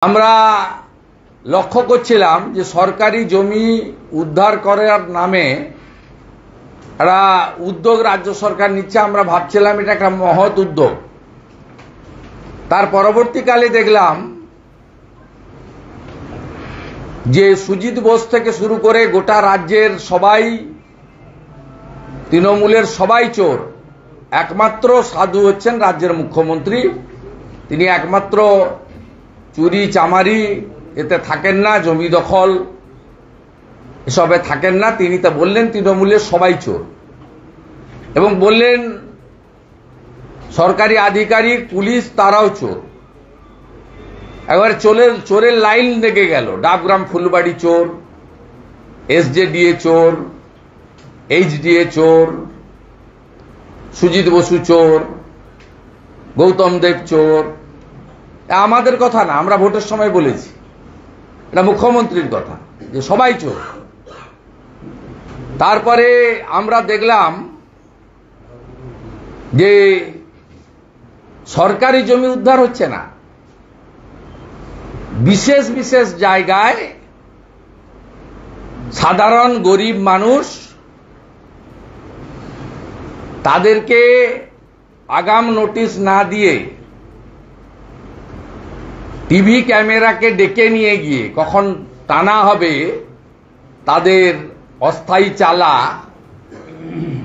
আমরা লক্ষ্য করছিলাম যে সরকারি জমি উদ্ধার করার নামে একটা উদ্যোগ রাজ্য সরকার নিচ্ছে। আমরা ভাবছিলাম এটা একটা মহৎ উদ্যোগ। তার পরবর্তীকালে দেখলাম যে সুজিত বোস থেকে শুরু করে গোটা রাজ্যের সবাই, তৃণমূলের সবাই চোর। একমাত্র সাধু হচ্ছেন রাজ্যের মুখ্যমন্ত্রী। তিনি একমাত্র চুরি চামারি এতে থাকেন না, জমি দখল এসবে থাকেন না। তিনি তা বললেন তৃণমূলের সবাই চোর, এবং বললেন সরকারি আধিকারিক, পুলিশ তারাও চোর। একবার চোরের লাইন লেগে গেল। ডাবগ্রাম ফুলবাড়ি চোর, এসজেডিএ চোর, এইচডিএ চোর, সুজিত বসু চোর, গৌতম দেব চোর। আমাদের কথা না, আমরা ভোটের সময় বলেছি, এটা মুখ্যমন্ত্রীর কথা যে সবাই চোর। তারপরে আমরা দেখলাম যে সরকারি জমি উদ্ধার হচ্ছে না, বিশেষ বিশেষ জায়গায় সাধারণ গরিব মানুষ, তাদেরকে আগাম নোটিশ না দিয়ে টিভি ক্যামেরাকে ডেকে নিয়ে গিয়ে কখন টানা হবে তাদের অস্থায়ী চালা,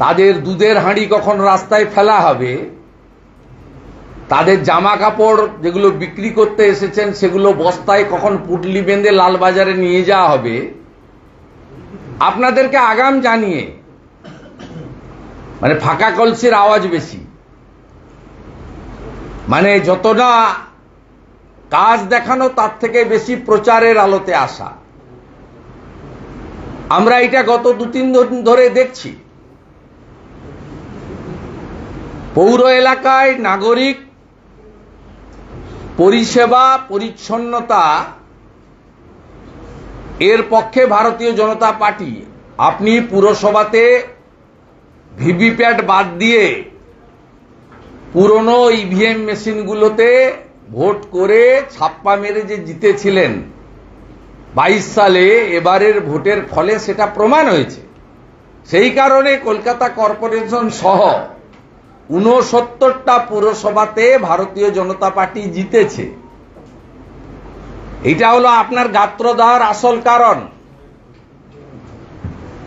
তাদের দুধের হাঁড়ি কখন রাস্তায় ফেলা হবে, তাদের জামা কাপড় যেগুলো বিক্রি করতে এসেছেন সেগুলো বস্তায় কখন পুটলি বেঁধে লালবাজারে নিয়ে যাওয়া হবে, আপনাদেরকে আগাম জানিয়ে, মানে ফাঁকা কলসির আওয়াজ বেশি, মানে যতটা কাজ দেখানো তার থেকে বেশি প্রচারের আলোতে আসা। আমরা এটা গত 2-3 দিন ধরে দেখছি। পৌর এলাকায় নাগরিক পরিষেবা পরিচ্ছন্নতা এর পক্ষে ভারতীয় জনতা পার্টি। আপনি পুরসভাতে ভিভিপ্যাট বাদ দিয়ে পুরনো ইভিএম মেশিনগুলোতে ভোট করে ছাপ্পা মেরে যে জিতেছিলেন 22 সালে, এবারের ভোটের ফলে সেটা প্রমাণ হয়েছে। সেই কারণে কলকাতা কর্পোরেশন সহ 69টা পুরসভাতে ভারতীয় জনতা পার্টি জিতেছে। এটা হলো আপনার গাত্র দেওয়ার আসল কারণ।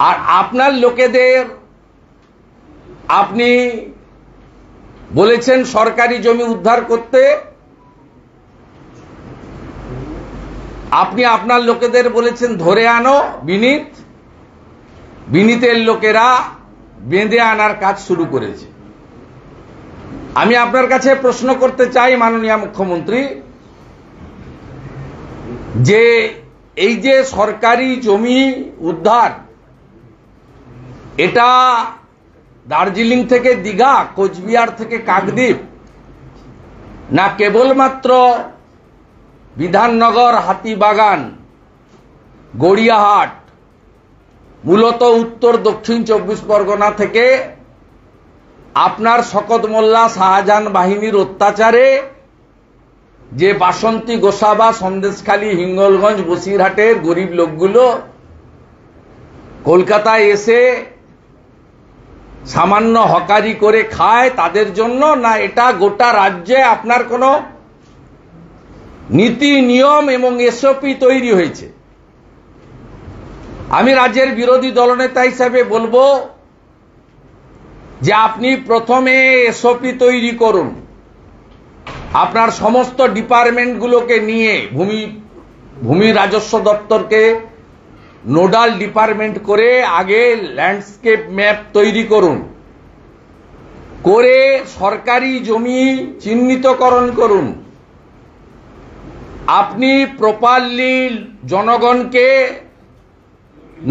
আর আপনার লোকেদের আপনি বলেছেন সরকারি জমি উদ্ধার করতে, আপনি আপনার লোকেদের বলেছেন ধরে আনো বিনীতের লোকেরা বেঁধে আনার কাজ শুরু করেছে। আমি আপনার কাছে প্রশ্ন করতে চাই মাননীয় মুখ্যমন্ত্রী, যে এই যে সরকারি জমি উদ্ধার, এটা দার্জিলিং থেকে দীঘা, কোচবিহার থেকে কাকদ্বীপ, না কেবলমাত্র বিধাননগর, হাতিবাগান, গড়িয়াহাট, মূলত উত্তর দক্ষিণ 24 পরগনা থেকে আপনার শকত মোল্লা শাহজাহান বাহিনীর অত্যাচারে যে বাসন্তী, গোসাবা, সন্দেশখালী, হিঙ্গলগঞ্জ, বসিরহাটের গরিব লোকগুলো কলকাতায় এসে সামান্য হকারি করে খায়, তাদের জন্য, না এটা গোটা রাজ্যে আপনার কোনো নীতি নিয়ম এবং এসওপি তৈরি হয়েছে? আমি রাজ্যের বিরোধী দলনেতা হিসাবে বলবো যে আপনি প্রথমে এসওপি তৈরি করুন, আপনার সমস্ত ডিপার্টমেন্টগুলোকে নিয়ে, ভূমি রাজস্ব দপ্তরকে নোডাল ডিপার্টমেন্ট করে আগে ল্যান্ডস্কেপ ম্যাপ তৈরি করুন, করে সরকারি জমি চিহ্নিতকরণ করুন। আপনি প্রপারলি জনগণকে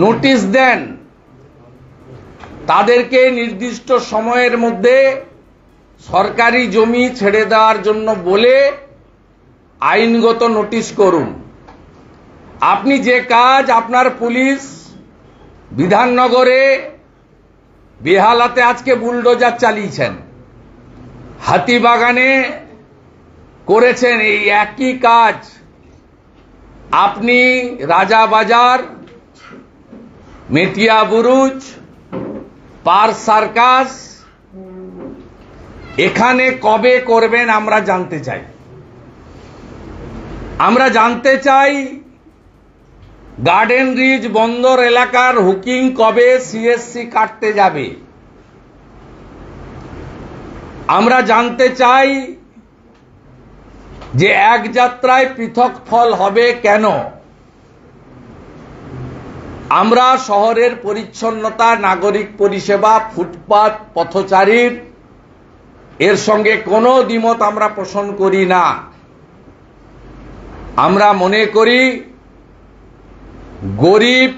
নোটিশ দেন, তাদেরকে নির্দিষ্ট সময়ের মধ্যে সরকারি জমি ছেড়ে দেওয়ার জন্য বলে আইনগত নোটিশ করুন। আপনি যে কাজ আপনার পুলিশ বিধাননগরে বেহালাতে আজকে বুলডোজার চালিয়েছেন, হাতিবাগানে করেছেন, এই একই কাজ আপনি রাজাবাজার, মেটিয়া বুরুজ, পার্ক সার্কাস এখানে কবে করবেন আমরা জানতে চাই। আমরা জানতে চাই গার্ডেন রিচ বন্দর এলাকার হুকিং কবে সিএসসি কাটতে যাবে। আমরা জানতে চাই যে এক যাত্রায় পৃথক ফল হবে কেন। আমরা শহরের পরিচ্ছন্নতা, নাগরিক পরিষেবা, ফুটপাত, পথচারীর এর সঙ্গে কোনো দ্বিমত আমরা পোষণ করি না। আমরা মনে করি গরিব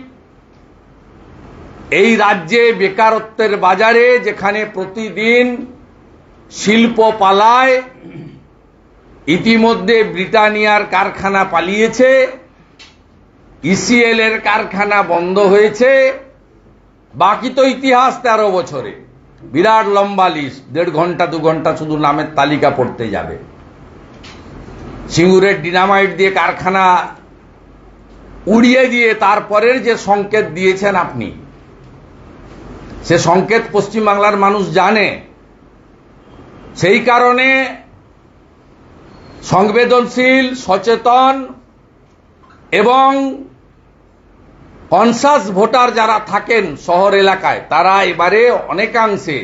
এই রাজ্যে বেকারত্বের বাজারে, যেখানে প্রতিদিন শিল্প পালায়, ইতিমধ্যে ব্রিটানিয়ার কারখানা পালিয়েছে, ইসিএল এর কারখানা বন্ধ হয়েছে, বাকি তো ইতিহাস 13 বছরে, বিরাট লম্বা লিস্ট, 1.5 ঘন্টা 2 ঘন্টা শুধু নামের তালিকা পড়তে যাবে। সিঙ্গুরের ডিনামাইট দিয়ে কারখানা উড়িয়ে দিয়ে তারপরের যে সংকেত দিয়েছেন আপনি, সে সংকেত পশ্চিমবাংলার মানুষ জানে। সেই কারণে সংবেদনশীল, সচেতন এবং কনসাস ভোটার যারা থাকেন শহর এলাকায়, তারা এবারে অনেকাংশে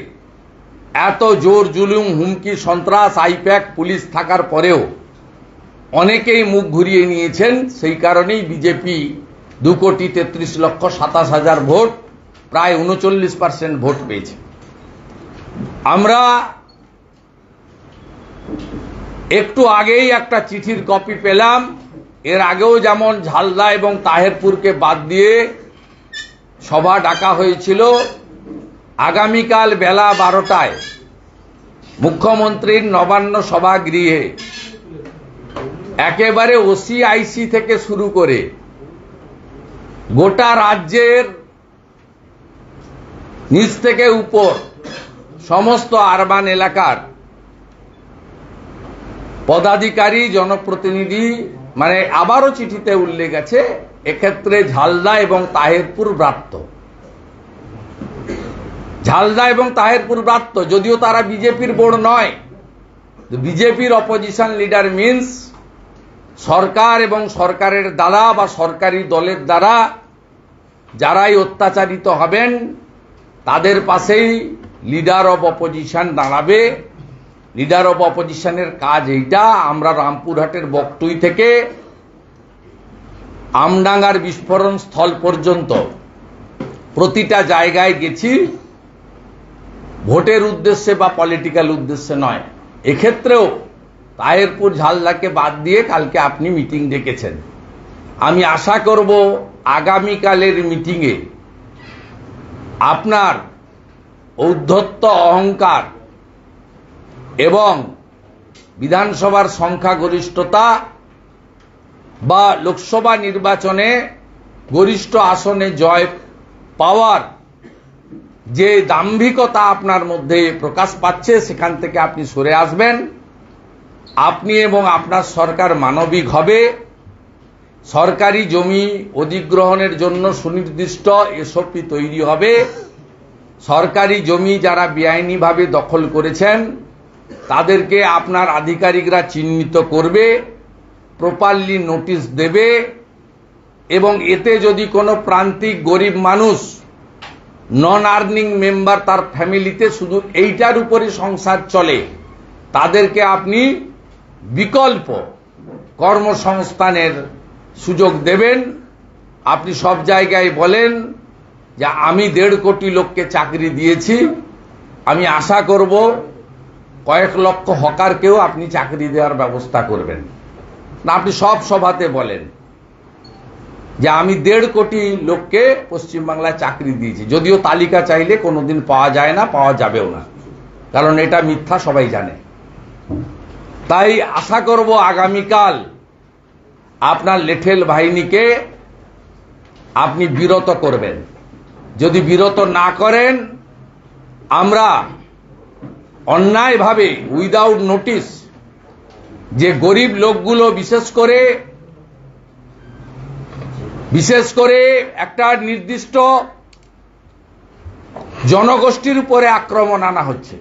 এত জোর জুলুম, হুমকি, সন্ত্রাস, আইপ্যাক, পুলিশ থাকার পরেও অনেকেই মুখ ঘুরিয়ে নিয়েছেন। সেই কারণেই বিজেপি 2,33,27,000 ভোট, প্রায় 39% ভোট পেয়েছে। আমরা একটু আগেই একটা চিঠির কপি পেলাম। এর আগেও যেমন ঝালদা এবং তাহেরপুরকে বাদ দিয়ে সভা ডাকা হয়েছিল, আগামীকাল বেলা 12টায় মুখ্যমন্ত্রীর নবান্ন সভাগৃহে একেবারে ওসিআইসি থেকে শুরু করে গোটা রাজ্যের নিচ থেকে উপর সমস্ত আরবান এলাকার পদাধিকারী, জনপ্রতিনিধি, মানে আবারও চিঠিতে উল্লেখ আছে এক্ষেত্রে ঝালদা এবং তাহেরপুর ব্রাত্য। ঝালদা এবং তাহেরপুর ব্রাত্য, যদিও তারা বিজেপির বোর্ড নয়, বিজেপির অপোজিশন লিডার মিন্স সরকার এবং সরকারের দ্বারা বা সরকারি দলের দ্বারা যারাই অত্যাচারিত হবেন তাদের পাশেই লিডার অব অপোজিশন দাঁড়াবে। লিডার অব অপোজিশনের কাজ এইটা। আমরা রামপুরহাটের বকটুই থেকে আমডাঙ্গার বিস্ফোরণ স্থল পর্যন্ত প্রতিটা জায়গায় গেছি, ভোটের উদ্দেশ্যে বা পলিটিক্যাল উদ্দেশ্যে নয়। এক্ষেত্রেও তাহেরপুর, ঝালদাকে বাদ দিয়ে কালকে আপনি মিটিং ডেকেছেন। আমি আশা করব আগামীকালের মিটিংয়ে আপনার ঔদ্ধত্য, অহংকার এবং বিধানসভার সংখ্যাগরিষ্ঠতা বা লোকসভা নির্বাচনে গরিষ্ঠ আসনে জয় পাওয়ার যে দাম্ভিকতা আপনার মধ্যে প্রকাশ পাচ্ছে, সেখান থেকে আপনি সরে আসবেন। আপনি এবং আপনার সরকার মানবিক হবে। সরকারি জমি অধিগ্রহণের জন্য সুনির্দিষ্ট এসওপি তৈরি হবে। সরকারি জমি যারা বেআইনিভাবে দখল করেছেন তাদেরকে আপনার আধিকারিকরা চিহ্নিত করবে, প্রপারলি নোটিশ দেবে, এবং এতে যদি কোনো প্রান্তিক গরিব মানুষ, নন আর্নিং মেম্বার, তার ফ্যামিলিতে শুধু এইটার উপরে সংসার চলে, তাদেরকে আপনি বিকল্প কর্মসংস্থানের সুযোগ দেবেন। আপনি সব জায়গায় বলেন যে আমি 1.5 কোটি লোককে চাকরি দিয়েছি। আমি আশা করব কয়েক লক্ষ হকারকেও আপনি চাকরি দেওয়ার ব্যবস্থা করবেন না। আপনি সব সভাতে বলেন যে আমি 1.5 কোটি লোককে পশ্চিমবাংলায় চাকরি দিয়েছি, যদিও তালিকা চাইলে কোনোদিন পাওয়া যায় না, পাওয়া যাবেও না, কারণ এটা মিথ্যা, সবাই জানে। তাই আশা করব আগামীকাল আপনার লেঠেল বাহিনীকে আপনি বিরত করবেন। যদি বিরত না করেন, আমরা অন্যায়ভাবে উইদাউট নোটিশ যে গরিব লোকগুলো, বিশেষ করে বিশেষ করে একটা নির্দিষ্ট জনগোষ্ঠীর উপরে আক্রমণ আনা হচ্ছে।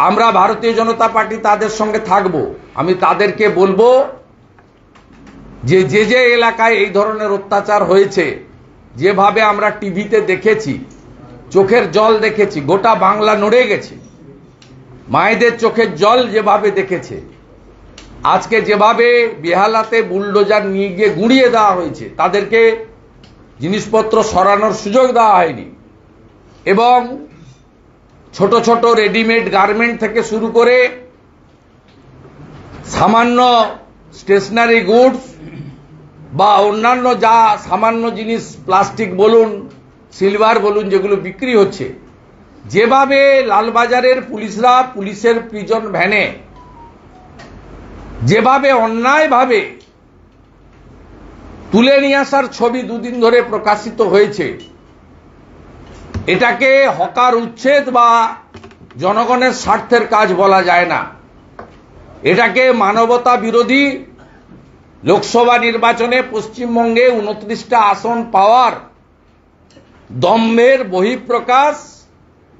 আমরা ভারতীয় জনতা পার্টি তাদের সঙ্গে থাকব। আমি তাদেরকে বলবো যে যে এলাকায় এই ধরনের অত্যাচার হয়েছে, যেভাবে আমরা টিভিতে দেখেছি, চোখের জল দেখেছি, গোটা বাংলা নড়ে গেছে, মায়েদের চোখের জল যেভাবে দেখেছে, আজকে যেভাবে বেহালাতে বুলডোজার নিয়ে গিয়ে গুঁড়িয়ে দেওয়া হয়েছে, তাদেরকে জিনিসপত্র সরানোর সুযোগ দেওয়া হয়নি, এবং ছোট ছোট রেডিমেড গার্মেন্ট থেকে শুরু করে সামান্য স্টেশনারি গুডস বা অন্যান্য যা সামান্য জিনিস, প্লাস্টিক বলুন, সিলভার বলুন, যেগুলো বিক্রি হচ্ছে, যেভাবে লালবাজারের পুলিশরা পুলিশের প্রিজন ভ্যানে যেভাবে অন্যায়ভাবে তুলে নিয়ে আসার ছবি দুদিন ধরে প্রকাশিত হয়েছে, এটাকে হকার উচ্ছেদ বা জনগণের স্বার্থের কাজ বলা যায় না। এটাকে মানবতা বিরোধী। লোকসভা নির্বাচনে পশ্চিমবঙ্গে 29টা আসন পাওয়ার দম্ভের বহিঃপ্রকাশ,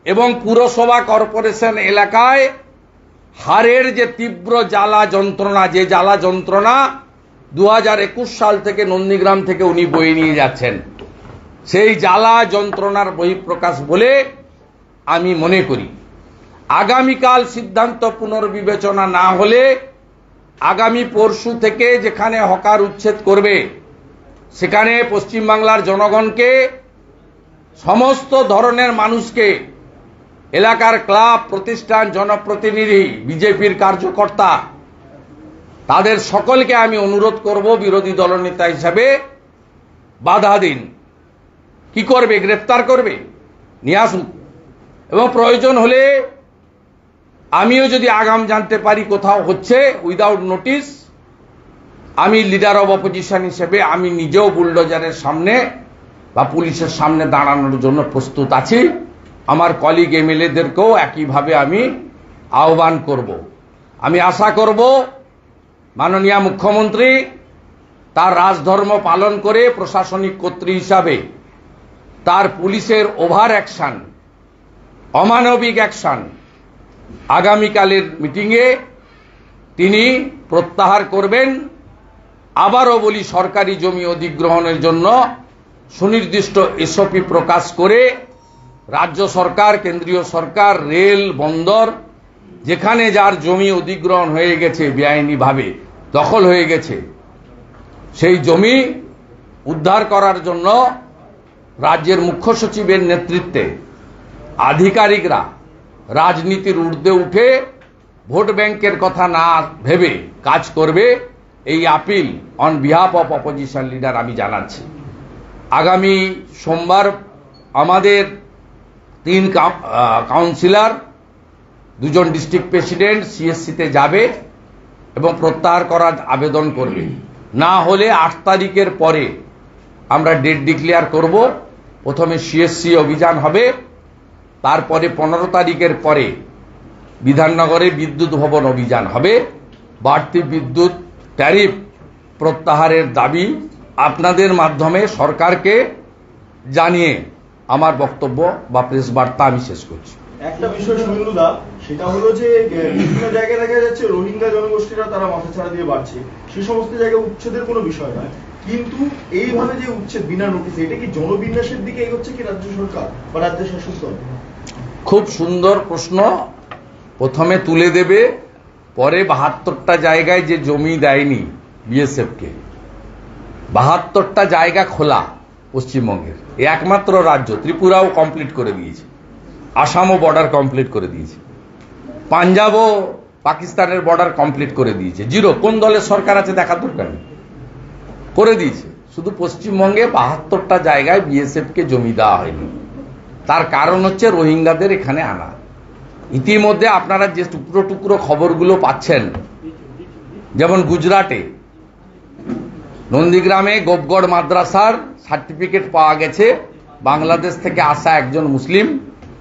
এবং পুরসভা কর্পোরেশন এলাকায় হারের যে তীব্র জ্বালা যন্ত্রণা, যে জ্বালা যন্ত্রণা 2021 সাল থেকে নন্দীগ্রাম থেকে উনি বয়ে নিয়ে যাচ্ছেন, সেই জ্বালা যন্ত্রণার বহিঃপ্রকাশ বলে আমি মনে করি। আগামীকাল সিদ্ধান্ত পুনর্বিবেচনা না হলে আগামী পরশু থেকে যেখানে হকার উচ্ছেদ করবে, সেখানে পশ্চিমবাংলার জনগণকে, সমস্ত ধরনের মানুষকে, এলাকার ক্লাব, প্রতিষ্ঠান, জনপ্রতিনিধি, বিজেপির কার্যকর্তা, তাদের সকলকে আমি অনুরোধ করব, বিরোধী দলনেতা হিসাবে বাধা দিন। কি করবে? গ্রেফতার করবে? নিয়ে আসুন, এবং প্রয়োজন হলে আমিও যদি আগাম জানতে পারি কোথাও হচ্ছে উইদাউট নোটিশ, আমি লিডার অব অপোজিশন হিসেবে আমি নিজেও বুলডোজারের সামনে বা পুলিশের সামনে দাঁড়ানোর জন্য প্রস্তুত আছি। আমার কলিগ এমএলএদেরকেও একইভাবে আমি আহ্বান করব। আমি আশা করব মাননীয় মুখ্যমন্ত্রী তার রাজধর্ম পালন করে প্রশাসনিক কর্তৃ হিসাবে তার পুলিশের ওভার অ্যাকশন, অমানবিক অ্যাকশন আগামীকালের মিটিংয়ে তিনি প্রত্যাহার করবেন। আবারও বলি, সরকারি জমি অধিগ্রহণের জন্য সুনির্দিষ্ট এসওপি প্রকাশ করে রাজ্য সরকার, কেন্দ্রীয় সরকার, রেল, বন্দর, যেখানে যার জমি অধিগ্রহণ হয়ে গেছে, বেআইনিভাবে দখল হয়ে গেছে, সেই জমি উদ্ধার করার জন্য রাজ্যের মুখ্য সচিবের নেতৃত্বে আধিকারিকরা রাজনীতির ঊর্ধ্বে উঠে ভোট ব্যাংকের কথা না ভেবে কাজ করবে। এই appeal on behalf of opposition leader আমি জানাচ্ছি। আগামী সোমবার আমাদের 3 কাউন্সিলর, 2জন ডিস্ট্রিক্ট প্রেসিডেন্ট সিএসসিতে যাবে এবং প্রত্যাহার করার আবেদন করবে। না হলে 8 তারিখের পরে আমরা ডেট ডিক্লেয়ার করব। প্রথমে সিএসসি অভিযান হবে, তারপরে 15 তারিখের পরে বিধাননগরে বিদ্যুৎ ভবন অভিযান হবে। বাড়তি বিদ্যুৎ ট্যারিফ প্রত্যাহারের দাবি আপনাদের মাধ্যমে সরকারকে জানিয়ে আমার বক্তব্য বা প্রেস বার্তা আমি শেষ করছি। একটা বিষয় সুনীলদা, সেটা হলো যে বিভিন্ন জায়গায় দেখা যাচ্ছে রোহিঙ্গা জনগোষ্ঠীরা তারা মাথাছাড়া দিয়ে বাড়ছে, সে সমস্ত জায়গায় উচ্ছেদের কোনো বিষয় নয়, কিন্তু এইভাবে যে উচ্ছেদ বিনা নোটিসে, এটা কি জনবিন্যাসের দিকে এগোচ্ছে কি রাজ্য সরকার বা রাজ্য শাসক দল? খুব সুন্দর প্রশ্ন। প্রথমে তুলে দেবে, পরে 72টা জায়গায় যে জমি দেয়নি বিএসএফকে, 72টা জায়গা খোলা পশ্চিমবঙ্গের একমাত্র রাজ্য। ত্রিপুরাও কমপ্লিট করে দিয়েছে, আসামও বর্ডার কমপ্লিট করে দিয়েছে, পাঞ্জাবও পাকিস্তানের বর্ডার কমপ্লিট করে দিয়েছে। জিরো। কোন দলের সরকার আছে দেখার দরকার নেই, করে দিয়েছে। শুধু পশ্চিমবঙ্গে 72টা জায়গায় বিএসএফকে জমি দেওয়া হয়নি। তার কারণ হচ্ছে রোহিঙ্গাদের এখানে আনা। ইতিমধ্যে আপনারা যে টুকরো টুকরো খবরগুলো পাচ্ছেন, যেমন গুজরাটে নন্দীগ্রামে গোপগড় মাদ্রাসার সার্টিফিকেট পাওয়া গেছে, বাংলাদেশ থেকে আসা একজন মুসলিম,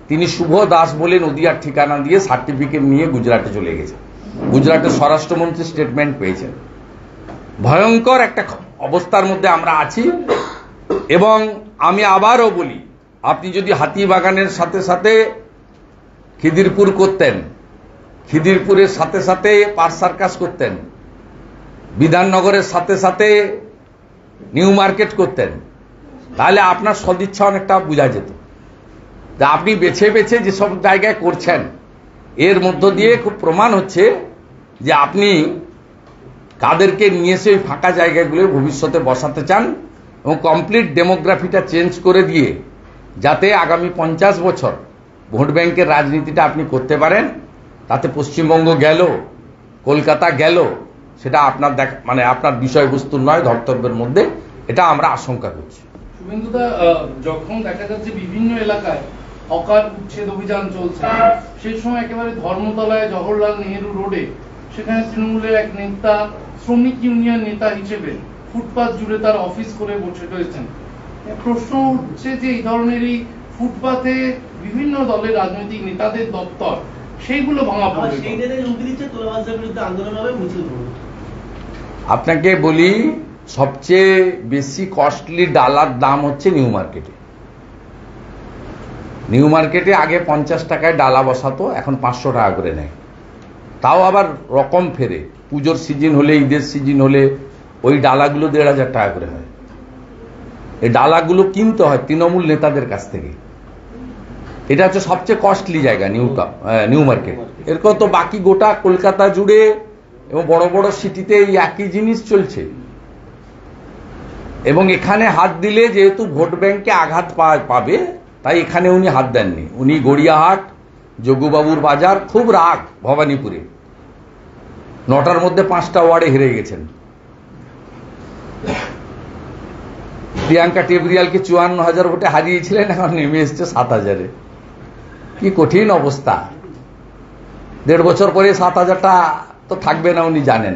তিনি শুভ দাস বলে নদিয়ার ঠিকানা দিয়ে সার্টিফিকেট নিয়ে গুজরাটে চলে গেছে। গুজরাটের স্বরাষ্ট্রমন্ত্রী স্টেটমেন্ট পেয়েছেন। ভয়ঙ্কর একটা অবস্থার মধ্যে আমরা আছি। এবং আমি আবারও বলি, আপনি যদি হাতিবাগানের সাথে সাথে খিদিরপুর করতেন, খিদিরপুরের সাথে সাথে পার্ক সার্কাস করতেন, বিধাননগরের সাথে সাথে নিউ মার্কেট করতেন, তাহলে আপনার সদিচ্ছা অনেকটা বোঝা যেত। তা আপনি বেছে বেছে যেসব জায়গায় করছেন, এর মধ্য দিয়ে খুব প্রমাণ হচ্ছে যে আপনি কাদেরকে নিয়ে এসে ওই ফাঁকা জায়গাগুলো ভবিষ্যতে বসাতে চান এবং কমপ্লিট ডেমোগ্রাফিটা চেঞ্জ করে দিয়ে যাতে আগামী 50 বছর ভোট ব্যাংকের রাজনীতিটা আপনি করতে পারেন। তাতে পশ্চিমবঙ্গ গেল, কলকাতা গেল, সেটা আপনার মানে আপনার বিষয়বস্তু নয়, ধর্তব্যের মধ্যে, এটা আমরা আশঙ্কা করছি। শুভেন্দুদা, যখন দেখা যাচ্ছে বিভিন্ন এলাকায় হকার উচ্ছেদ অভিযান চলছে, সেই সময় একেবারে ধর্মতলায় জওহরলাল নেহেরু রোডে সেখানে তৃণমূলের এক নেতা শ্রমিক ইউনিয়ন নেতা হিসেবে ফুটপাত জুড়ে তার অফিস করে বসে রয়েছেন। প্রশ্ন উঠছে যে এই ধরনেরই ফুটপাতে বিভিন্ন দলের রাজনৈতিক নেতাদের দপ্তর, সেইগুলো ভাঙা পড়বে। আপনাকে বলি, সবচেয়ে বেশি কস্টলি ডালার দাম হচ্ছে নিউ মার্কেটে। নিউ মার্কেটে আগে 50 টাকায় ডালা বসাতো, এখন 500 টাকা করে নেয়। তাও আবার রকম ফেরে, পুজোর সিজন হলে, ঈদের সিজন হলে ওই ডালাগুলো 1500 টাকা করে হয়। এই ডালাগুলো কিনতে হয় তৃণমূল নেতাদের কাছ থেকে। এটা হচ্ছে সবচেয়ে কস্টলি জায়গা নিউ মার্কেট। এরকম তো বাকি গোটা কলকাতা জুড়ে এবং বড় বড় সিটিতে এই একই জিনিস চলছে। এবং এখানে হাত দিলে যেহেতু ভোট ব্যাংকে আঘাত পাবে, তাই এখানে উনি হাত দেননি। উনি গড়িয়াহাট, যোগুবাবুর বাজার, খুব রাগ ভবানীপুরে, 9টার মধ্যে 5টা ওয়ার্ডে হেরে গেছেন। প্রিয়াঙ্কা টেবরিয়ালকে 54,000 ভোটে হারিয়েছিলেন, এখন নেমে এসছে 7,000-এ। কি কঠিন অবস্থা। 1.5 বছর পরে 7,000টা তো থাকবে না, উনি জানেন।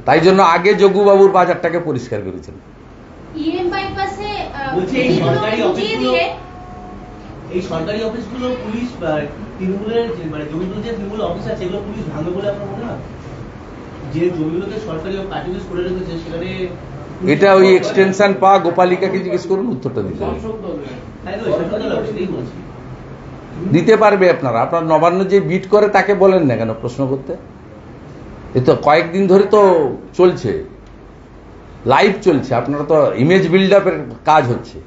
তাই জন্য আগে যোগুবাবুর বাজারটাকে পরিষ্কার করেছেন। এই সরকারি অফিসগুলো পুলিশ তৃণমূলের, মানে জমিগুলো যে তৃণমূল অফিস আছে, এগুলো পুলিশ ভাঙবে বলে আপনার মনে হয়? যে জমিগুলোকে সরকারি পার্টি অফিস করে রেখেছে সেখানে, এটা ওই এক্সটেনশন পা গোপালিকাকে জিজ্ঞেস করুন, উত্তরটা দিতে পারবে। দিতে পারবে আপনারা। আপনার নবান্ন যে বিট করে তাকে বলেন না কেন প্রশ্ন করতে? এ তো কয়েকদিন ধরে তো চলছে, লাইভ চলছে। আপনারা তো ইমেজ বিল্ড আপের কাজ হচ্ছে।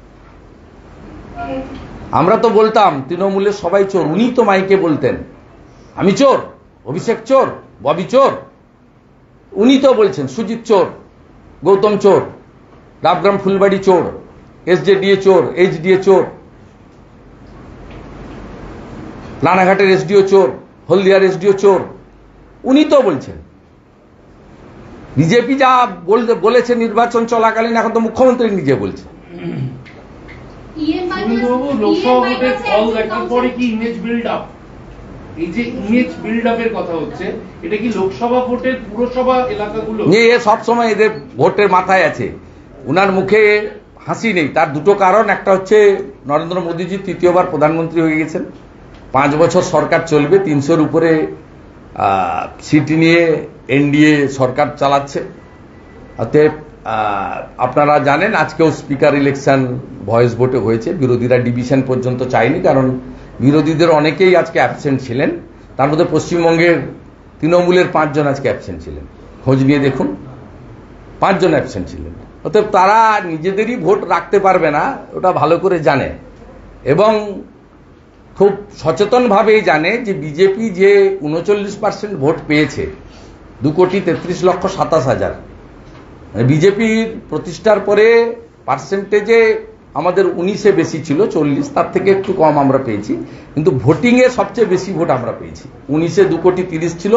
আমরা তো বলতাম তৃণমূলের সবাই চোর, উনি তো মাইকে বলতেন আমি চোর, অভিষেক চোর, ববি চোর। উনি তো বলছেন সুজিত চোর, গৌতম চোর, ডাবগ্রাম ফুলবাড়ি চোর, এসজেডিএ চোর, এইচডিএ চোর, রানাঘাটের এসডিও চোর, হলদিয়ার এসডিও চোর। উনি তো বলছেন। বিজেপি যা বলেছে নির্বাচন চলাকালীন, এখন তো মুখ্যমন্ত্রী নিজে বলছে। লোকসভা ভোটের ফল দেখার পরে কি ইমেজ বিল্ড আপ, এই যে ইমেজ বিল্ড আপের কথা হচ্ছে, এটা কি লোকসভা ভোটের পুরসভা এলাকাগুলো? সব সময় এদের ভোটের মাথায় আছে। উনার মুখে হাসি নেই, তার দুটো কারণ। একটা হচ্ছে নরেন্দ্র মোদীজি 3য়বার প্রধানমন্ত্রী হয়ে গেছেন, 5 বছর সরকার চলবে, 300-র উপরে সিট নিয়ে এনডিএ সরকার চালাচ্ছে। অতএব আপনারা জানেন আজকেও স্পিকার ইলেকশন ভয়েস ভোটে হয়েছে। বিরোধীরা ডিভিশন পর্যন্ত চায়নি, কারণ বিরোধীদের অনেকেই আজকে অ্যাবসেন্ট ছিলেন। তার মধ্যে পশ্চিমবঙ্গের তৃণমূলের 5 জন আজকে অ্যাবসেন্ট ছিলেন। খোঁজ নিয়ে দেখুন, 5 জন অ্যাবসেন্ট ছিলেন। অতএব তারা নিজেদেরই ভোট রাখতে পারবে না, ওটা ভালো করে জানে এবং খুব সচেতনভাবেই জানে যে বিজেপি যে 39% ভোট পেয়েছে, 2,33,27,000। বিজেপির প্রতিষ্ঠার পরে পার্সেন্টেজে আমাদের 19-এ বেশি ছিল, 40, তার থেকে একটু কম আমরা পেয়েছি। কিন্তু ভোটিংয়ে সবচেয়ে বেশি ভোট আমরা পেয়েছি। 19-এ 2,30,00,000 ছিল,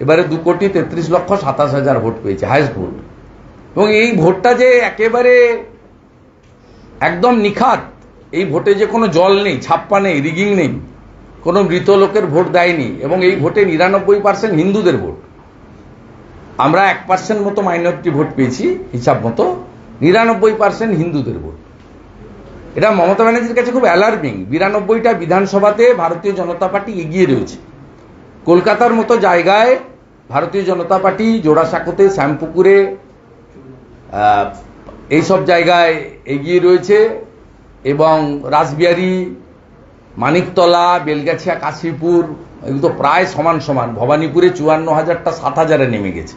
এবারে 2,33,27,000 ভোট পেয়েছে, হাইস্ট ভোট। এবং এই ভোটটা যে একেবারে একদম নিখাত, এই ভোটে যে কোনো জল নেই, ছাপ্পা নেই, রিগিং নেই, কোনো মৃত লোকের ভোট দেয়নি। এবং এই ভোটে 99% হিন্দুদের ভোট। আমরা 1% মতো মাইনরিটি ভোট পেয়েছি হিসাব মতো, 99% হিন্দুদের ভোট। এটা মমতা ব্যানার্জির কাছে খুব অ্যালার্মিং। 92টা বিধানসভাতে ভারতীয় জনতা পার্টি এগিয়ে রয়েছে। কলকাতার মতো জায়গায় ভারতীয় জনতা পার্টি জোড়াসাঁকোতে, শ্যামপুকুরে, এইসব জায়গায় এগিয়ে রয়েছে এবং রাসবিহারী, মানিকতলা, বেলগাছিয়া, কাশীপুর এগুলো তো প্রায় সমান সমান। ভবানীপুরে 54,000টা 7,000-এ নেমে গেছে।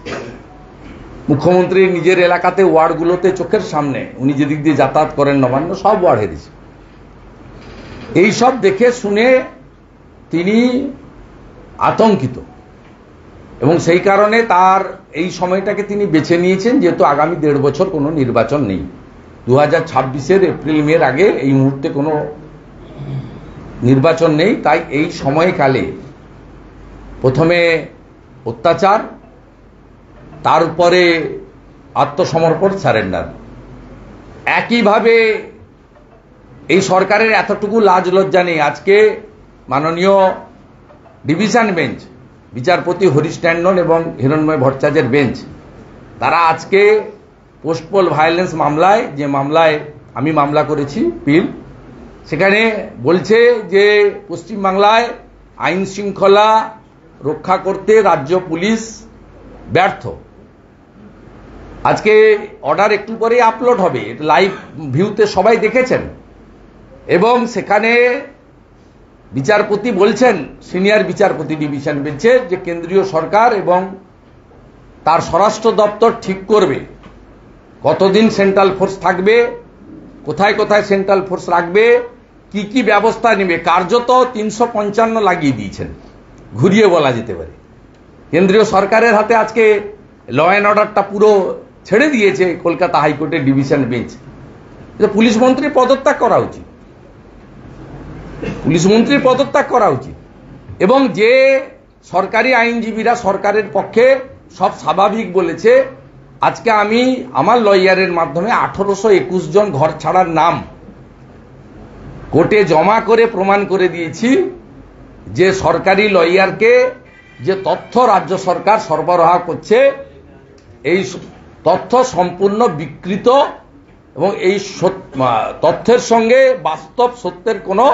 মুখ্যমন্ত্রী নিজের এলাকাতে ওয়ার্ডগুলোতে চোখের সামনে উনি যেদিক দিয়ে যাতায়াত করেন নবান্ন সব ওয়ার্ড হেরেছে। এই সব দেখে শুনে তিনি আতঙ্কিত এবং সেই কারণে তার এই সময়টাকে তিনি বেছে নিয়েছেন, যেহেতু আগামী 1.5 বছর কোনো নির্বাচন নেই। 2026-এর এপ্রিল মের আগে এই মুহূর্তে কোনো নির্বাচন নেই। তাই এই সময়কালে প্রথমে অত্যাচার, তার উপরে আত্মসমর্পণ, সারেন্ডার। একইভাবে এই সরকারের এতটুকু লাজ লজ্জা নেই। আজকে মাননীয় ডিভিশন বেঞ্চ, বিচারপতি হরিশ ট্যান্ডন এবং হিরণময় ভট্টাচার্যের বেঞ্চ, তারা আজকে পোস্টপোল ভায়োলেন্স মামলায়, যে মামলায় আমি মামলা করেছি পিল, সেখানে বলছে যে পশ্চিমবাংলায় আইন শৃঙ্খলা রক্ষা করতে রাজ্য পুলিশ ব্যর্থ। আজকে অর্ডার একটু পরে আপলোড হবে, লাইভ ভিউতে সবাই দেখেছেন এবং সেখানে বিচারপতি বলছেন, সিনিয়র বিচারপতি ডিভিশন বেঞ্চের, যে কেন্দ্রীয় সরকার এবং তার স্বরাষ্ট্র দপ্তর ঠিক করবে কতদিন সেন্ট্রাল ফোর্স থাকবে, কোথায় কোথায় সেন্ট্রাল ফোর্স রাখবে, কি কি ব্যবস্থা নেবে। কার্যত 355 লাগিয়ে দিয়েছেন, ঘুরিয়ে বলা যেতে পারে। কেন্দ্রীয় সরকারের হাতে আজকে ল অ্যান্ড অর্ডারটা পুরো ছেড়ে দিয়েছে কলকাতা হাইকোর্টের ডিভিশন বেঞ্চ। পুলিশ মন্ত্রী পদত্যাগ করা উচিত, পুলিশ মন্ত্রীর পদত্যাগ করা উচিত। এবং যে সরকারি আইনজীবীরা সরকারের পক্ষে সব স্বাভাবিক বলেছে, আজকে আমি আমার লয়ারের মাধ্যমে 1821 জন ঘর ছাড়ার নাম কোর্টে জমা করে প্রমাণ করে দিয়েছি যে সরকারি লয়ারকে যে তথ্য রাজ্য সরকার সরবরাহ করছে, এই তথ্য সম্পূর্ণ বিকৃত এবং এই তথ্যের সঙ্গে বাস্তব সত্যের কোনো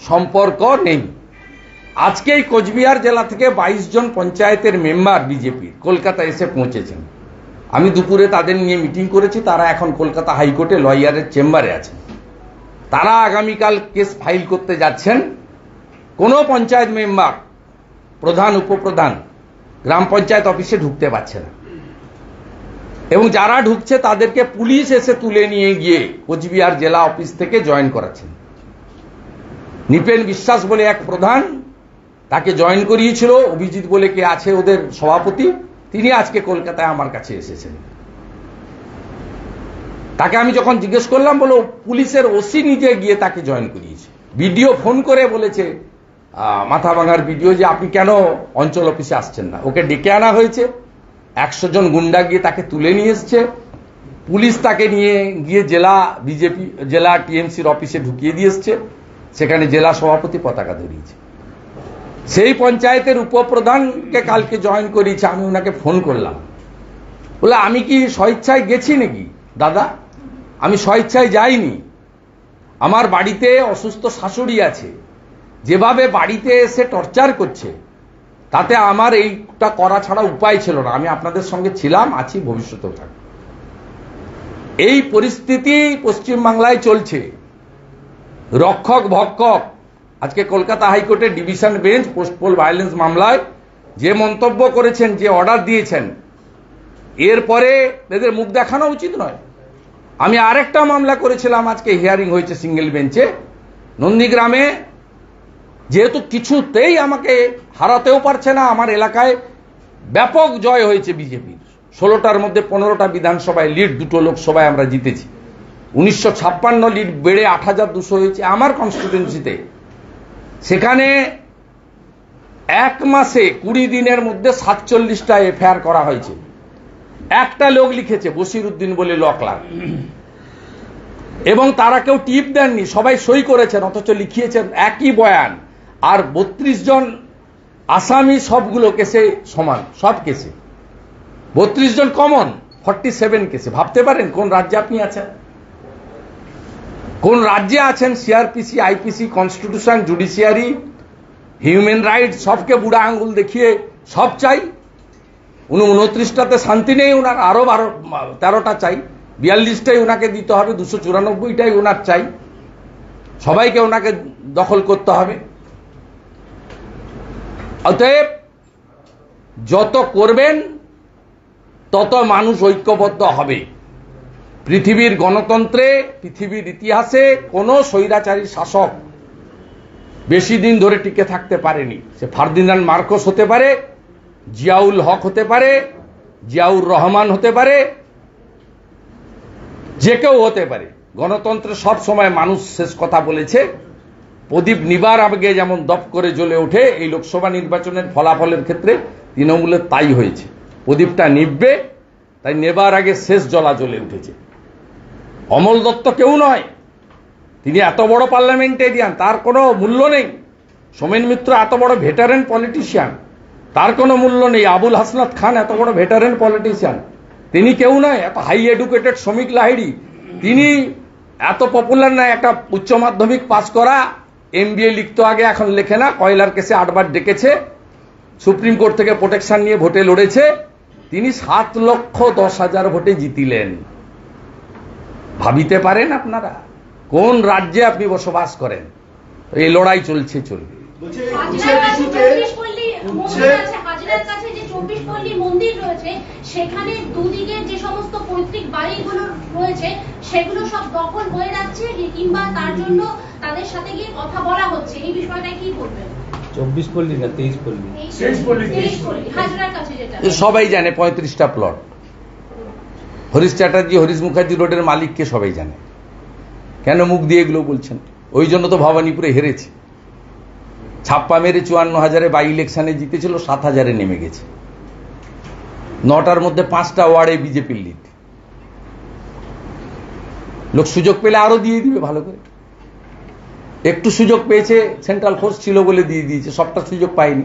সম্পর্ক নেই। আজকে এই কোচবিহার জেলা থেকে 22 জন পঞ্চায়েতের মেম্বার বিজেপি কলকাতা এসে পৌঁছেছেন। আমি দুপুরে তাদের নিয়ে মিটিং করেছি, তারা এখন কলকাতা হাইকোর্টে লয়ারের চেম্বারে আছেন। তারা আগামীকাল কেস ফাইল করতে যাচ্ছেন। কোনো পঞ্চায়েত মেম্বার, প্রধান, উপপ্রধান গ্রাম পঞ্চায়েত অফিসে ঢুকতে পারছে না এবং যারা ঢুকছে তাদেরকে পুলিশ এসে তুলে নিয়ে গিয়ে কোচবিহার জেলা অফিস থেকে জয়েন করাচ্ছেন। নিপেন বিশ্বাস বলে এক প্রধান, তাকে জয়েন করিয়েছিল অভিজিৎ বলে কে আছে ওদের সভাপতি, তিনি আজকে কলকাতায় আমার কাছে এসেছেন। তাকে আমি যখন জিজ্ঞেস করলাম, বলো পুলিশের ওসি নিজে গিয়ে তাকে জয়েন করিয়েছে। ভিডিও ফোন করে বলেছে মাথা ভাঙার ভিডিও, যে আপনি কেন অঞ্চল অফিসে আসছেন না। ওকে ডেকে আনা হয়েছে, 100 জন গুন্ডা গিয়ে তাকে তুলে নিয়ে এসছে। পুলিশ তাকে নিয়ে গিয়ে জেলা বিজেপি, জেলা টিএমসির অফিসে ঢুকিয়ে দিয়ে এসছে, সেখানে জেলা সভাপতি পতাকা ধরিয়েছে। সেই পঞ্চায়েতের উপপ্রধানকে কালকে জয়েন করিয়েছে। আমি ওনাকে ফোন করলাম, বলে আমি কি স্বেচ্ছায় গেছি নাকি? দাদা, আমি স্বেচ্ছায় যাইনি। আমার বাড়িতে অসুস্থ শাশুড়ি আছে, যেভাবে বাড়িতে এসে টর্চার করছে, তাতে আমার এইটা করা ছাড়া উপায় ছিল না। আমি আপনাদের সঙ্গে ছিলাম, আছি, ভবিষ্যতেও থাকব। এই পরিস্থিতি পশ্চিমবাংলায় চলছে। রক্ষক ভক্ষক, আজকে কলকাতা হাইকোর্টের ডিভিশন বেঞ্চ পোস্টপোল ভায়োলেন্স মামলায় যে মন্তব্য করেছেন, যে অর্ডার দিয়েছেন, এরপরে এদের মুখ দেখানো উচিত নয়। আমি আরেকটা মামলা করেছিলাম, আজকে হিয়ারিং হয়েছে সিঙ্গেল বেঞ্চে, নন্দীগ্রামে। যেহেতু কিছুতেই আমাকে হারাতেও পারছে না, আমার এলাকায় ব্যাপক জয় হয়েছে বিজেপির। 16টার মধ্যে 15টা বিধানসভায় লিড, 2টো লোকসভায় আমরা জিতেছি। 1956 লিড বেড়ে 8200 হয়েছে আমার কনস্টিটিউয়েন্সিতে। সেখানে 1 মাসে 20 দিনের মধ্যে 47টা এফআইআর করা হয়েছে। একটা লোক লিখেছে, বশির উদ্দিন বলে ল ক্লার্ক, এবং তারা কেউ টিপ দেননি, সবাই সই করেছেন, অথচ লিখিয়েছেন একই বয়ান। আর 32 জন আসামি, সবগুলো কেসে সমান, সব কেসে 32 জন কমন, 47 কেসে। ভাবতে পারেন কোন রাজ্যে আপনি আছেন, কোন রাজ্যে আছেন। CrPC, IPC, constitution, judiciary, human rights, সবকে বুড়া আঙ্গুল দেখিয়ে সব চাই। 29টাতে শান্তি নেই ওনার, আরো 13টা চাই। 42টাই ওনাকে দিতে হবে, 294টাই ওনার চাই, সবাইকে ওনাকে দখল করতে হবে। অতএব যত করবেন তত মানুষ ঐক্যবদ্ধ হবে। পৃথিবীর গণতন্ত্রে, পৃথিবীর ইতিহাসে কোন স্বৈরাচারী শাসক বেশি দিন ধরে টিকে থাকতে পারেনি। সে ফার্দিনান্ড মার্কোস হতে পারে, জিয়াউল হক হতে পারে, জিয়াউর রহমান হতে পারে, যে কেউ হতে পারে। গণতন্ত্রে সব সময় মানুষ শেষ কথা বলেছে। প্রদীপ নিবার আগে যেমন দপ করে জ্বলে ওঠে, এই লোকসভা নির্বাচনের ফলাফলের ক্ষেত্রে তৃণমূলের তাই হয়েছে। প্রদীপটা নিববে, তাই নেবার আগে শেষ জ্বলা জ্বলে উঠেছে। অমল দত্ত কেউ নয়, তিনি এত বড় পার্লামেন্টেরিয়ান, তার কোনো মূল্য নেই। সোমেন মিত্র এত বড় ভেটারেন পলিটিশিয়ান, তার কোনো মূল্য নেই। আবুল হাসনাত খান এত বড় ভেটারেন পলিটিশিয়ান, তিনি কেউ নয়। এত হাই এডুকেটেড শ্রমিক লাহিড়ী, তিনি এত পপুলার নয়। একটা উচ্চ মাধ্যমিক পাস করা, MBA লিখতো আগে, এখন লেখে না। কয়লার কেসে 8 বার ডেকেছে, সুপ্রিম কোর্ট থেকে প্রোটেকশন নিয়ে ভোটে লড়েছে। তিনি 7,10,000 ভোটে জিতিলেন। ভাবিতে পারেন আপনারা কোন রাজ্যে আপনি বসবাস করেন? এই লড়াই চলছে, চলবে। হাজরার কাছে যে 24 পল্লী মন্দির রয়েছে, সেখানে দুদিকের যে সমস্ত পৈতৃক বাড়িগুলো রয়েছে সেগুলো সব দখল হয়ে যাচ্ছে, কিংবা তার জন্য তাদের সাথে গিয়ে কথা বলা হচ্ছে। এই বিষয়টা কি বলবেন? 24 পল্লী না 23 পল্লী, 23 পল্লী হাজরার কাছে যেটা সবাই জানে। 35টা প্লট। হরিশ চ্যাটার্জি, হরিশ মুখার্জি রোডের মালিককে সবাই জানে। কেন মুখ দিয়ে এগুলো বলছেন? ওই জন্য তো ভবানীপুরে হেরেছে। ছাপ্পা মেরে 54,000-এ বাই ইলেকশনে জিতেছিল, 7,000-এ নেমে গেছে। 9টার মধ্যে 5টা ওয়ার্ডে বিজেপির লিড। লোক সুযোগ পেলে আরো দিয়ে দিবে ভালো করে। একটু সুযোগ পেয়েছে, সেন্ট্রাল ফোর্স ছিল বলে দিয়ে দিয়েছে, সবটা সুযোগ পায়নি।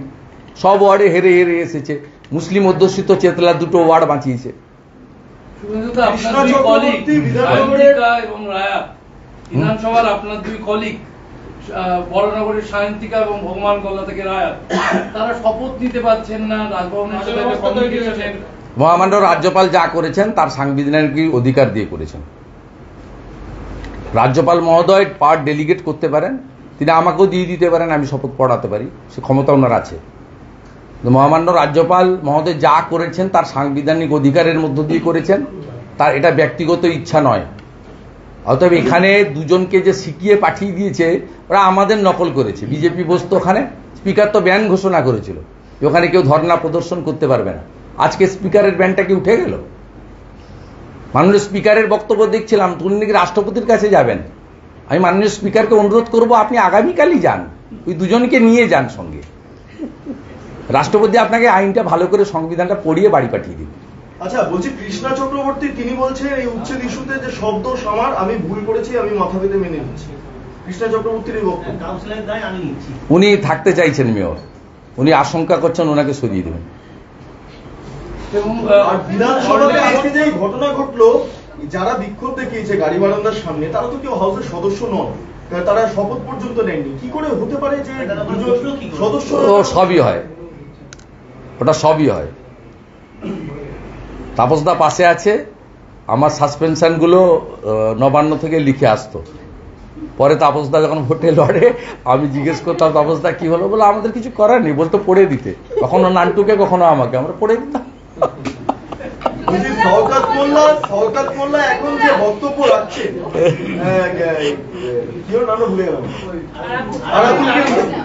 সব ওয়ার্ডে হেরে হেরে এসেছে। মুসলিম অধ্যুষিত চেতলা 2টো ওয়ার্ড বাঁচিয়েছে। আপনার দুই কলিগ সায়ন্তিকা এবং রায়া, বিধানসভার আপনার দুই কলিগ বড়নগরের সায়ন্তিকা এবং ভগবান গলা থেকে রায়া, তারা শপথ নিতে পারছেন না। রাজভবনের সাথে একটা কমিউনিকেশনের মহামান্য রাজ্যপাল যা করেছেন তার সাংবিধানিক অধিকার দিয়ে করেছেন। রাজ্যপাল মহোদয় পাওয়ার ডেলিগেট করতে পারেন, তিনি আমাকেও দিয়ে দিতে পারেন, আমি শপথ পড়াতে পারি, সে ক্ষমতা ওনার আছে। মহামান্য রাজ্যপাল মহোদয় যা করেছেন তার সাংবিধানিক অধিকারের মধ্য দিয়ে করেছেন, তার এটা ব্যক্তিগত ইচ্ছা নয়। অতএব এখানে দুজনকে যে শিখিয়ে পাঠিয়ে দিয়েছে, ওরা আমাদের নকল করেছে। বিজেপি বসতো ওখানে, স্পিকার তো ব্যান ঘোষণা করেছিল, ওখানে কেউ ধর্ণা প্রদর্শন করতে পারবে না। আজকে স্পিকারের ব্যানটা কি উঠে গেল? মাননীয় স্পিকারের বক্তব্য দেখছিলাম, তিনি নাকি রাষ্ট্রপতির কাছে যাবেন। আমি মাননীয় স্পিকারকে অনুরোধ করব, আপনি আগামীকালই যান, ওই দুজনকে নিয়ে যান সঙ্গে। রাষ্ট্রপতি আপনাকে আইনটা ভালো করে, সংবিধানটা পড়িয়ে বাড়ি পাঠিয়ে দিন। আচ্ছা, বলছি কৃষ্ণা চক্রবর্তী তিনি বলছেন এই উচ্ছেদ ইস্যুতে যে শব্দ আমার, আমি ভুল করেছি, আমি মাথা পেতে মেনে নিচ্ছি। কৃষ্ণা চক্রবর্তীর এই বক্তব্য, কাউন্সিলের দায় আমি নিচ্ছি। উনি থাকতে চাইছেন মেয়র, উনি আশঙ্কা করছেন ওনাকে সরিয়ে দেবেন। আর বিধানসভাতে আজকে যে ঘটনা ঘটলো, যারা বিক্ষোভ দেখিয়েছে গাড়ি বারান্দার সামনে, তারা তো কেউ হাউসের সদস্য নন, তারা শপথ পর্যন্ত নেননি। কি করে হতে পারে যে সদস্য? ও সবই হয়, ওটা সবই হয়। তাপসদা পাশে আছে, আমার সাসপেনশন গুলো নবান্ন থেকে লিখে আসতো। পরে তাপসদা যখন ভোটে লড়ে, আমি জিজ্ঞেস করতাম, তাপসদা কি হলো? বলে আমাদের কিছু করার নেই, বলতো পড়ে দিতে। কখনো নান্টুকে, কখনো আমাকে, আমরা পড়ে দিতাম। শওকত মোল্লা এখন যে বক্তব্য রাখছে, কি ওর নামটা ভুলে গেলাম,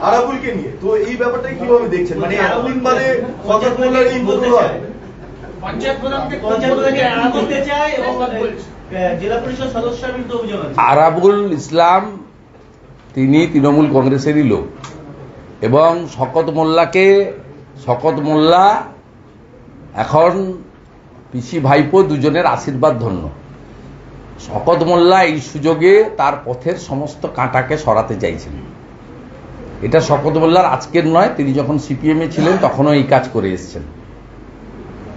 আরাবুলকে নিয়ে, তো এই ব্যাপারটা কিভাবে দেখছেন? মানে এতদিন বাদে শওকত মোল্লার এই বদল হয়। আরাবুল ইসলাম তিনি তৃণমূল কংগ্রেসেরই লোক, এবং শওকত মোল্লা এখন পিসি ভাইপো দুজনের আশীর্বাদ ধন্য। শওকত মোল্লা এই সুযোগে তার পথের সমস্ত কাঁটাকে সরাতে চাইছেন। এটা শওকত মোল্লার আজকের নয়, তিনি যখন সিপিএমে ছিলেন তখনও এই কাজ করে এসেছেন।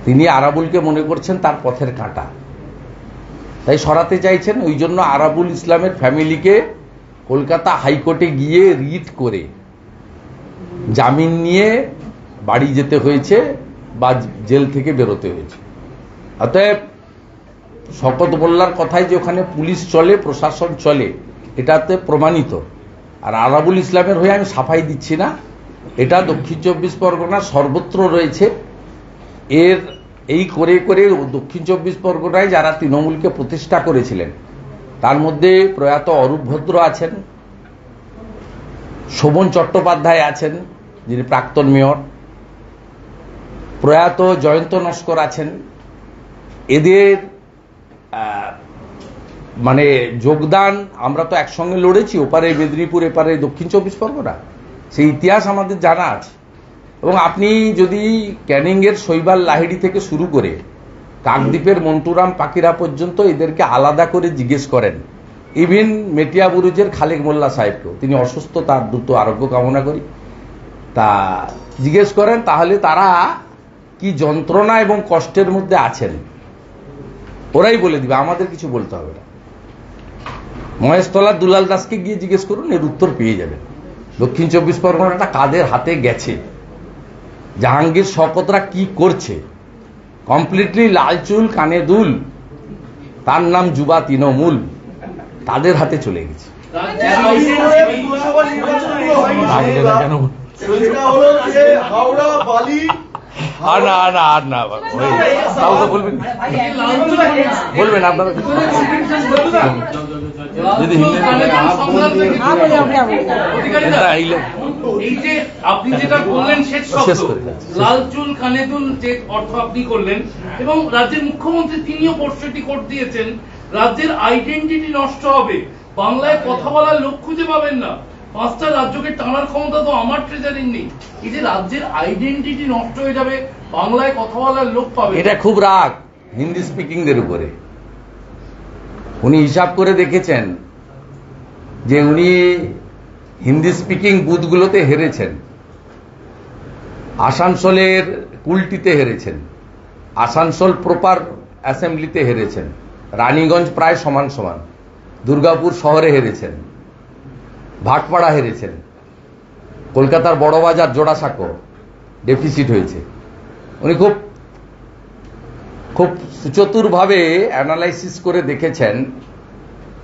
তিনি আরাবুলকে মনে করছেন তার পথের কাঁটা, তাই সরাতে চাইছেন। ওই জন্য আরাবুল ইসলামের ফ্যামিলিকে কলকাতা হাইকোর্টে গিয়ে রিট করে জামিন নিয়ে বাড়ি যেতে হয়েছে বা জেল থেকে বেরোতে হয়েছে। অতএব শওকত মোল্লার কথায় যে ওখানে পুলিশ চলে, প্রশাসন চলে, এটাতে প্রমাণিত। আর আরাবুল ইসলামের হয়ে আমি সাফাই দিচ্ছি না, এটা দক্ষিণ 24 পরগনা সর্বত্র রয়েছে। এই করে করে দক্ষিণ 24 পরগনায় যারা তৃণমূলকে প্রতিষ্ঠা করেছিলেন, তার মধ্যে প্রয়াত অরূপ ভদ্র আছেন, শোভন চট্টোপাধ্যায় আছেন যিনি প্রাক্তন মেয়র, প্রয়াত জয়ন্ত নস্কর আছেন। এদের মানে যোগদান, আমরা তো একসঙ্গে লড়েছি, ওপারে মেদিনীপুর, এপারে দক্ষিণ 24 পরগনা, সেই ইতিহাস আমাদের জানা আছে। এবং আপনি যদি ক্যানিংয়ের শৈবাল লাহিড়ী থেকে শুরু করে কাকদ্বীপের মন্টুরাম পাকিরা পর্যন্ত এদেরকে আলাদা করে জিজ্ঞেস করেন, ইভিন মেটিয়া বুরুজের খালেক মোল্লা সাহেবকেও, তিনি অসুস্থ, তার দ্রুত আরোগ্য কামনা করি, তা জিজ্ঞেস করেন, তাহলে তারা কি যন্ত্রণা এবং কষ্টের মধ্যে আছেন ওরাই বলে দিবে, আমাদের কিছু বলতে হবে না। মহেশতলার দুলাল দাসকে গিয়ে জিজ্ঞেস করুন, এর উত্তর পেয়ে যাবেন। দক্ষিণ 24 পরগনাটা কাদের হাতে গেছে, জাহাঙ্গীর শওকতরা কি করছে, কমপ্লিটলি লাল চুল কানে দুল, তার নাম যুবা তৃণমূল, তাদের হাতে চলে গেছে। বলবেন আপনারা যদি এই যে আপনি যেটা বললেন শেষ লাল চুল কানে দুল, যে অর্থ আপনি করলেন, এবং রাজ্যের মুখ্যমন্ত্রী তিনিও প্রশ্নটি কোট দিয়েছেন, রাজ্যের আইডেন্টিটি নষ্ট হবে, বাংলায় কথা বলার লোক খুঁজে পাবেন না, 5টা রাজ্যকে টানার ক্ষমতা তো আমার ট্রেজারির নেই। এই যে রাজ্যের আইডেন্টিটি নষ্ট হয়ে যাবে, বাংলায় কথা বলার লোক পাবে, এটা খুব রাগ হিন্দি স্পিকিংদের উপরে। উনি হিসাব করে দেখেছেন যে উনি হিন্দি স্পিকিং বুথগুলোতে হেরেছেন, আসানসোলের কুলটিতে হেরেছেন, আসানসোল প্রপার অ্যাসেম্বলিতে হেরেছেন, রানীগঞ্জ প্রায় সমান সমান, দুর্গাপুর শহরে হেরেছেন, ভাটপাড়া হেরেছেন, কলকাতার বড়বাজার জোড়াসাঁকো ডেফিসিট হয়েছে। উনি খুব খুব সুচতুরভাবে অ্যানালাইসিস করে দেখেছেন,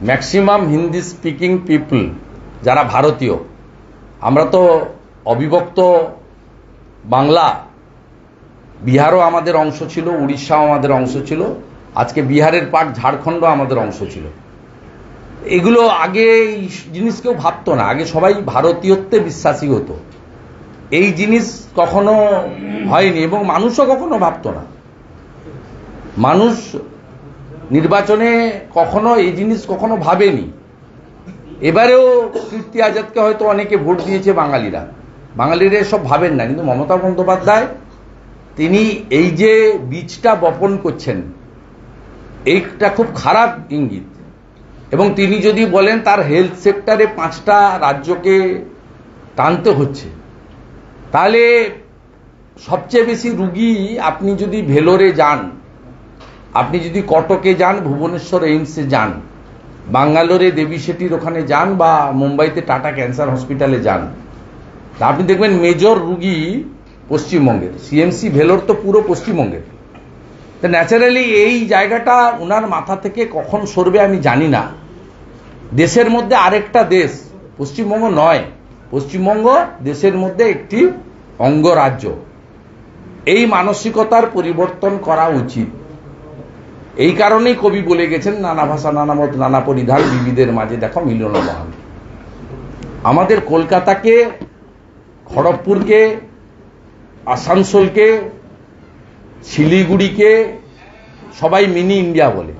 ম্যাক্সিমাম হিন্দি স্পিকিং পিপল যারা ভারতীয়, আমরা তো অবিভক্ত বাংলা, বিহারও আমাদের অংশ ছিল, উড়িষ্যাও আমাদের অংশ ছিল, আজকে বিহারের পার্ট ঝাড়খণ্ড আমাদের অংশ ছিল। এগুলো আগে এই জিনিস কেউ ভাবতো না, আগে সবাই ভারতীয়ত্বে বিশ্বাসী হতো, এই জিনিস কখনো হয়নি এবং মানুষও কখনো ভাবতো না। মানুষ নির্বাচনে কখনো এই জিনিস কখনো ভাবেনি। এবারেও কীর্তি আজাদকে হয়তো অনেকে ভোট দিয়েছে বাঙালিরা, বাঙালিরা এসব ভাবেন না, কিন্তু মমতা বন্দ্যোপাধ্যায় তিনি এই যে বীজটা বপন করছেন, এইটা খুব খারাপ ইঙ্গিত। এবং তিনি যদি বলেন তার হেলথ সেক্টরে 5টা রাজ্যকে টানতে হচ্ছে, তাহলে সবচেয়ে বেশি রুগী আপনি যদি ভেলোরে যান, আপনি যদি কটকে যান, ভুবনেশ্বর এইমসে যান, বাঙ্গালোরে দেবী শেঠির ওখানে যান, বা মুম্বাইতে টাটা ক্যান্সার হসপিটালে যান, তা আপনি দেখবেন মেজর রুগী পশ্চিমবঙ্গের। সিএমসি ভেলোর তো পুরো পশ্চিমবঙ্গের। তো ন্যাচারালি এই জায়গাটা ওনার মাথা থেকে কখন সরবে আমি জানি না। দেশের মধ্যে আরেকটা দেশ পশ্চিমবঙ্গ নয়, পশ্চিমবঙ্গ দেশের মধ্যে একটি অঙ্গরাজ্য। এই মানসিকতার পরিবর্তন করা উচিত। এই কারণেই কবি বলে গেছেন, নানা ভাষা নানা মত নানা পরিধান, বিবিধের মাঝে দেখো মিলন মহান। আমাদের কলকাতাকে, খড়গপুরকে, আসানসোলকে, শিলিগুড়িকে সবাই মিনি ইন্ডিয়া বলে।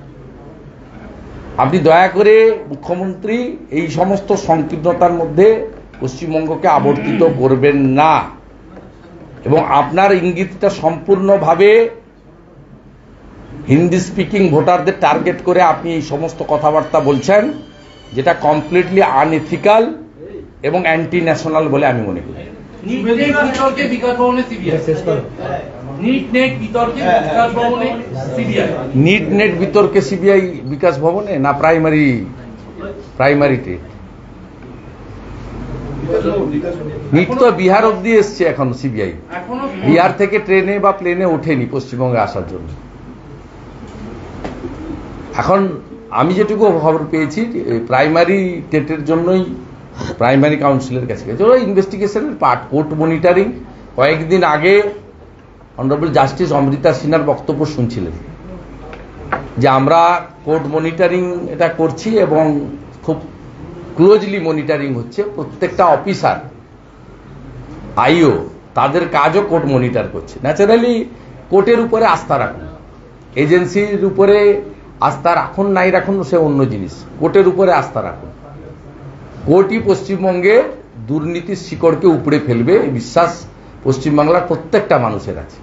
আপনি দয়া করে মুখ্যমন্ত্রী এই সমস্ত সংকীর্ণতার মধ্যে পশ্চিমবঙ্গকে আবর্তিত করবেন না, এবং আপনার ইঙ্গিতটা সম্পূর্ণভাবে হিন্দি স্পিকিং ভোটারদের টার্গেট করে আপনি এই সমস্ত কথাবার্তা বলছেন, যেটা কমপ্লিটলি আনএথিক্যাল এবং অ্যান্টি ন্যাশনাল বলে আমি মনে করি। নিট নেট বিতর্কে সিবিআই বিকাশ ভবনে না প্রাইমারিতে? নিট তো বিহার অব্দি এসছে এখন সিবিআই, বিহার থেকে ট্রেনে বা প্লেনে ওঠেনি পশ্চিমবঙ্গে আসার জন্য। এখন আমি যেটুকু খবর পেয়েছি প্রাইমারি টেটের জন্যই প্রাইমারি কাউন্সিলের কাছে গেছে, ওরা ইনভেস্টিগেশনের পার্ট, কোর্ট মনিটরিং। কয়েকদিন আগে অনারেবল জাস্টিস অমৃতা সিনহার বক্তব্য শুনছিলেন যে আমরা কোর্ট মনিটরিং এটা করছি এবং খুব ক্লোজলি মনিটরিং হচ্ছে, প্রত্যেকটা অফিসার আইও তাদের কাজও কোর্ট মনিটর করছে। ন্যাচারালি কোর্টের উপরে আস্থা রাখুন, এজেন্সির উপরে আস্থা রাখুন নাই রাখুন সে অন্য জিনিস, কোর্টের উপরে আস্থা রাখুন। কোর্টই পশ্চিমবঙ্গে দুর্নীতির শিকড়কে উপড়ে ফেলবে, এই বিশ্বাস পশ্চিমবাংলার প্রত্যেকটা মানুষের আছে।